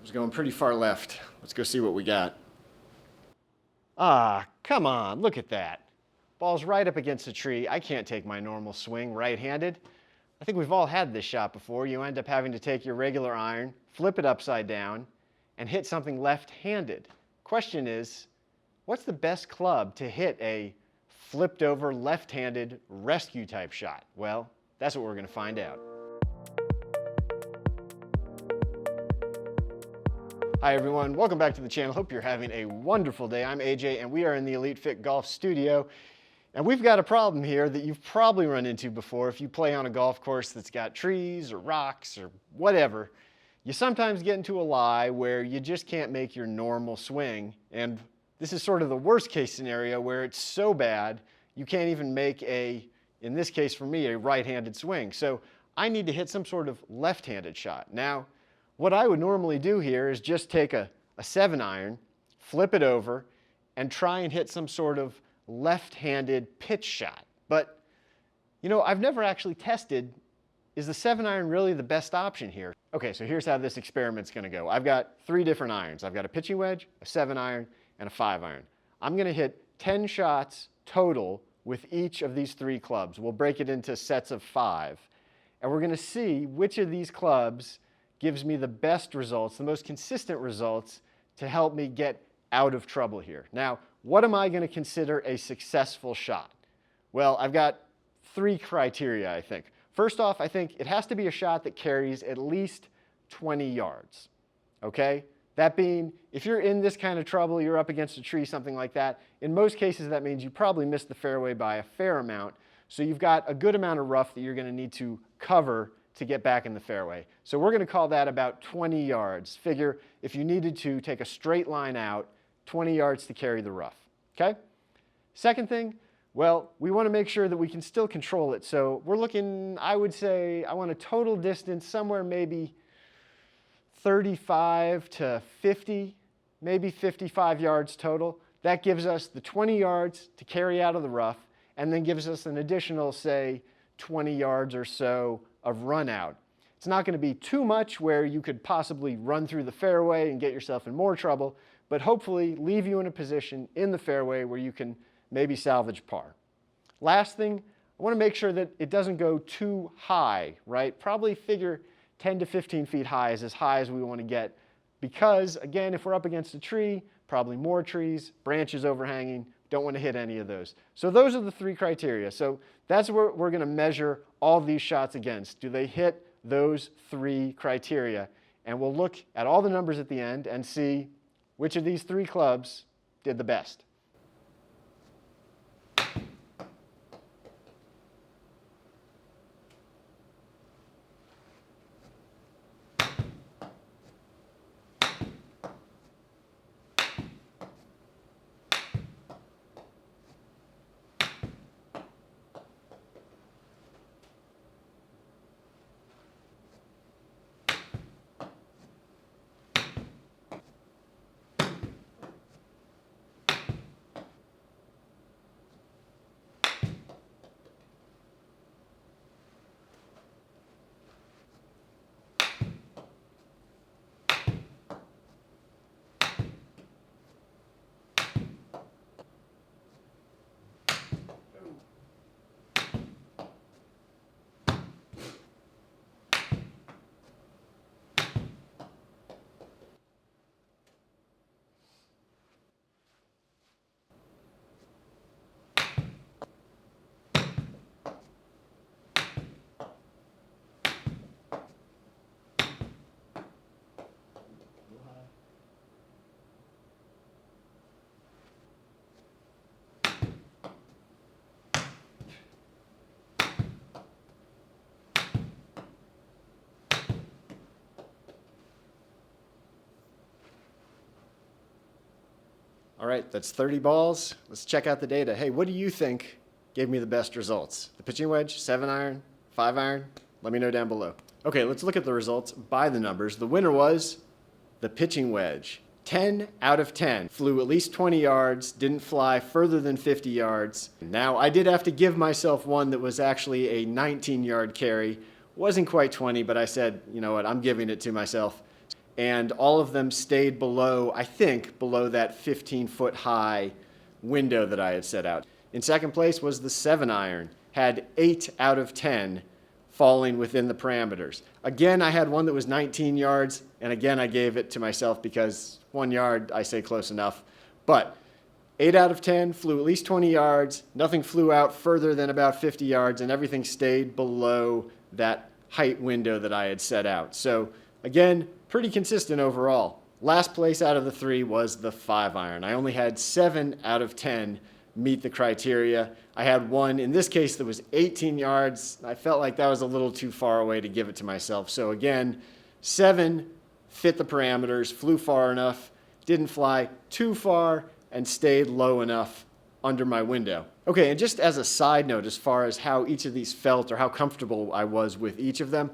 was going pretty far left. Let's go see what we got. Ah, come on, look at that. Ball's right up against a tree. I can't take my normal swing right-handed. I think we've all had this shot before. You end up having to take your regular iron, flip it upside down, and hit something left-handed. Question is, what's the best club to hit a flipped over left-handed rescue type shot? Well, that's what we're going to find out. Hi everyone, welcome back to the channel. Hope you're having a wonderful day. I'm AJ and we are in the Elite Fit Golf studio. And we've got a problem here that you've probably run into before if you play on a golf course that's got trees or rocks or whatever. You sometimes get into a lie where you just can't make your normal swing. And this is sort of the worst case scenario where it's so bad you can't even make a, in this case for me, a right-handed swing. So I need to hit some sort of left-handed shot. Now, what I would normally do here is just take a 7-iron, flip it over, and try and hit some sort of left-handed pitch shot. But, you know, I've never actually tested, is the 7-iron really the best option here? Okay, so here's how this experiment's gonna go. I've got 3 different irons. I've got a pitching wedge, a 7-iron, and a 5-iron. I'm gonna hit 10 shots total with each of these 3 clubs. We'll break it into sets of 5. And we're gonna see which of these clubs gives me the best results, the most consistent results to help me get out of trouble here. Now, what am I going to consider a successful shot? Well, I've got 3 criteria, I think. First off, I think it has to be a shot that carries at least 20 yards, okay? That being, if you're in this kind of trouble, you're up against a tree, something like that, in most cases that means you probably missed the fairway by a fair amount, so you've got a good amount of rough that you're going to need to cover to get back in the fairway. So we're going to call that about 20 yards. Figure if you needed to take a straight line out, 20 yards to carry the rough, okay? Second thing, well, we want to make sure that we can still control it. So we're looking, I would say, I want a total distance somewhere maybe 35 to 50, maybe 55 yards total. That gives us the 20 yards to carry out of the rough and then gives us an additional, say, 20 yards or so of run out. It's not going to be too much where you could possibly run through the fairway and get yourself in more trouble, but hopefully leave you in a position in the fairway where you can maybe salvage par. Last thing, I want to make sure that it doesn't go too high, right? Probably figure 10 to 15 feet high is as high as we want to get because, again, if we're up against a tree, probably more trees, branches overhanging, don't want to hit any of those. So those are the 3 criteria. So that's where we're going to measure all these shots against. Do they hit those 3 criteria? And we'll look at all the numbers at the end and see which of these 3 clubs did the best. All right, that's 30 balls. Let's check out the data. Hey, what do you think gave me the best results? The pitching wedge, 7-iron, 5-iron? Let me know down below. Okay, let's look at the results by the numbers. The winner was the pitching wedge. 10 out of 10. Flew at least 20 yards, didn't fly further than 50 yards. Now, I did have to give myself one that was actually a 19-yard carry. Wasn't quite 20, but I said, you know what, I'm giving it to myself. and all of them stayed below, I think, below that 15-foot high window that I had set out. In second place was the 7-iron, had 8 out of 10 falling within the parameters. Again, I had one that was 19 yards, and again, I gave it to myself because 1 yard, I say close enough. But 8 out of 10 flew at least 20 yards, nothing flew out further than about 50 yards, and everything stayed below that height window that I had set out. So again, pretty consistent overall. Last place out of the 3 was the 5-iron. I only had 7 out of 10 meet the criteria. I had one, in this case, that was 18 yards. I felt like that was a little too far away to give it to myself. So again, 7 fit the parameters, flew far enough, didn't fly too far, and stayed low enough under my window. Okay, and just as a side note, as far as how each of these felt or how comfortable I was with each of them,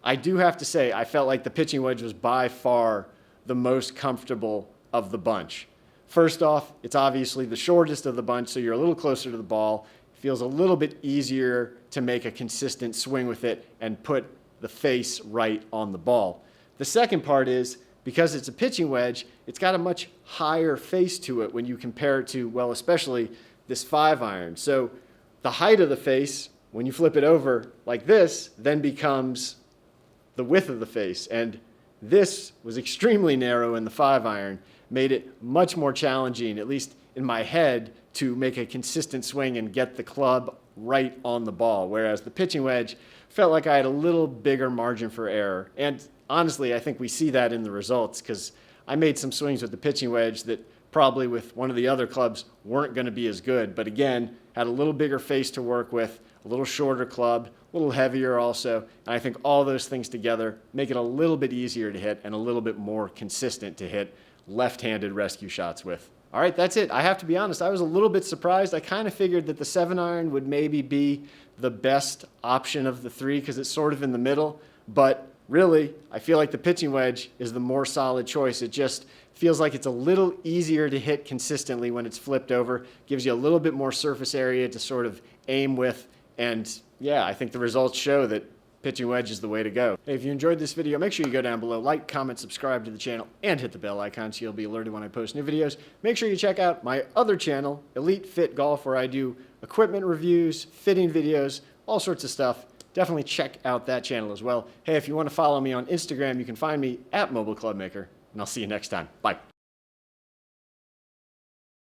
I do have to say I felt like the pitching wedge was by far the most comfortable of the bunch. First off, it's obviously the shortest of the bunch, so you're a little closer to the ball. It feels a little bit easier to make a consistent swing with it and put the face right on the ball. The second part is, because it's a pitching wedge, it's got a much higher face to it when you compare it to, well, especially this 5-iron. So the height of the face, when you flip it over like this, then becomes the width of the face. And this was extremely narrow in the 5-iron, made it much more challenging, at least in my head, to make a consistent swing and get the club right on the ball. Whereas the pitching wedge felt like I had a little bigger margin for error. And honestly, I think we see that in the results, because I made some swings with the pitching wedge that probably with one of the other clubs weren't going to be as good. But again, had a little bigger face to work with, a little shorter club, a little heavier also. And I think all those things together make it a little bit easier to hit and a little bit more consistent to hit left-handed rescue shots with. All right, that's it. I have to be honest, I was a little bit surprised. I kind of figured that the 7-iron would maybe be the best option of the 3 because it's sort of in the middle. But really, I feel like the pitching wedge is the more solid choice. It just feels like it's a little easier to hit consistently when it's flipped over, gives you a little bit more surface area to sort of aim with. And yeah, I think the results show that pitching wedge is the way to go. Hey, if you enjoyed this video, make sure you go down below, like, comment, subscribe to the channel, and hit the bell icon so you'll be alerted when I post new videos. Make sure you check out my other channel, Elite Fit Golf, where I do equipment reviews, fitting videos, all sorts of stuff. Definitely check out that channel as well. Hey, if you want to follow me on Instagram, you can find me at Mobile Club Maker, and I'll see you next time. Bye.